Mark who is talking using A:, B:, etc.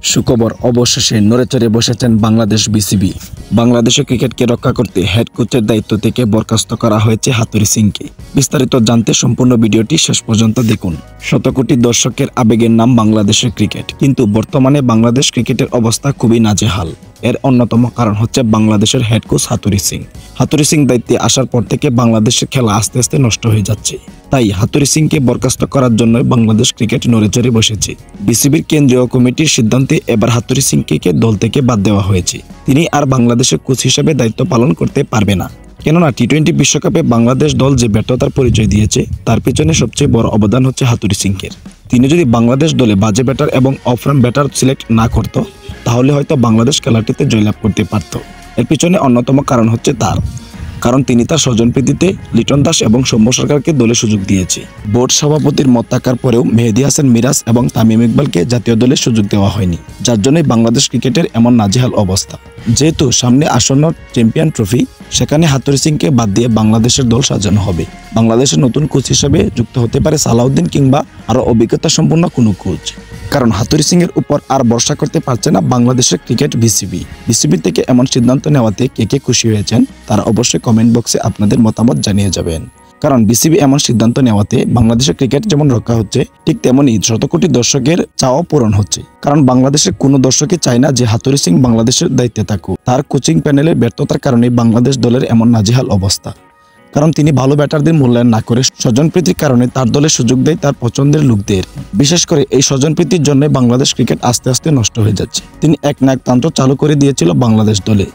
A: সুখবর, অবশেষে নড়েচড়ে বসেছেন বাংলাদেশ বিসিবি। বাংলাদেশের ক্রিকেটকে রক্ষা করতে হেড কোচের দায়িত্ব থেকে বরখাস্ত করা হয়েছে হাতুড়ি সিংকে। বিস্তারিত জানতে সম্পূর্ণ ভিডিওটি শেষ পর্যন্ত দেখুন। শত কোটি দর্শকের আবেগের নাম বাংলাদেশের ক্রিকেট, কিন্তু বর্তমানে বাংলাদেশ ক্রিকেটের অবস্থা খুবই নাজেহাল। এর অন্যতম কারণ হচ্ছে বাংলাদেশের হেড কোচ হাতুড়ি সিং। হাতুড়ি সিং দায়িত্বে আসার পর থেকে বাংলাদেশের খেলা আস্তে আস্তে নষ্ট হয়ে যাচ্ছে। তাই হাতুড়ি সিংকে বরখাস্ত করার জন্য বাংলাদেশ ক্রিকেট নড়েচড়ে বসেছে। বিসিবির কেন্দ্রীয় কমিটির সিদ্ধান্তে এবার হাতুড়ি সিংকে দল থেকে বাদ দেওয়া হয়েছে। তিনি আর বাংলাদেশের কোচ হিসেবে দায়িত্ব পালন করতে পারবে না। কেননা টি-20 বিশ্বকাপে বাংলাদেশ দল যে ব্যর্থতার পরিচয় দিয়েছে, তার পিছনে সবচেয়ে বড় অবদান হচ্ছে হাতুড়ি সিংয়ের। তিনি যদি বাংলাদেশ দলে বাজে ব্যাটার এবং অফ-রান ব্যাটার সিলেক্ট না করত, তাহলে হয়তো বাংলাদেশ খেলাটিতে জয়লাভ করতে পারত। এর পিছনে অন্যতম কারণ হচ্ছে কারণ তিনি তার স্বজনপ্রীতিতে লিটন দাস এবং সৌম্য সরকারকে দলে সুযোগ দিয়েছে। বোর্ড সভাপতির মত থাকার পরেও মেহেদী হাসান মিরাজ এবং তামিম ইকবালকে জাতীয় দলে সুযোগ দেওয়া হয়নি, যার জন্যই বাংলাদেশ ক্রিকেটের এমন নাজেহাল অবস্থা। যেহেতু সামনে আসন্ন চ্যাম্পিয়ন ট্রফি, সেখানে হাতুড়ি সিংকে বাদ দিয়ে বাংলাদেশের দল সাজানো হবে। বাংলাদেশের নতুন কোচ হিসেবে যুক্ত হতে পারে সালাউদ্দিন কিংবা আরও অভিজ্ঞতা সম্পন্ন কোনো কোচ। কারণ হাতুড়ি সিংয়ের উপর আর ভরসা করতে পারছে না বাংলাদেশের ক্রিকেট বিসিবি থেকে এমন সিদ্ধান্ত নেওয়াতে কে খুশি হয়েছেন, তারা অবশ্যই কমেন্ট বক্সে আপনাদের মতামত জানিয়ে যাবেন। কারণ বিসিবি এমন সিদ্ধান্ত নেওয়াতে বাংলাদেশের ক্রিকেট যেমন রক্ষা হচ্ছে, ঠিক তেমনই শত কোটি দর্শকের চাওয়া পূরণ হচ্ছে। কারণ বাংলাদেশের কোনো দর্শকই চায় না যে হাতুড়ি সিং বাংলাদেশের দায়িত্বে থাকুক। তার কোচিং প্যানেলের ব্যর্থতার কারণে বাংলাদেশ দলের এমন নাজেহাল অবস্থা। কারণ তিনি ভালো ব্যাটারদের মূল্যায়ন না করে স্বজনপ্রীতির কারণে তার দলে সুযোগ দেয় তার পছন্দের লোকদের। বিশেষ করে এই স্বজনপ্রীতির জন্য বাংলাদেশ ক্রিকেট আস্তে আস্তে নষ্ট হয়ে যাচ্ছে। তিনি এক তন্ত্র চালু করে দিয়েছিল বাংলাদেশ দলে।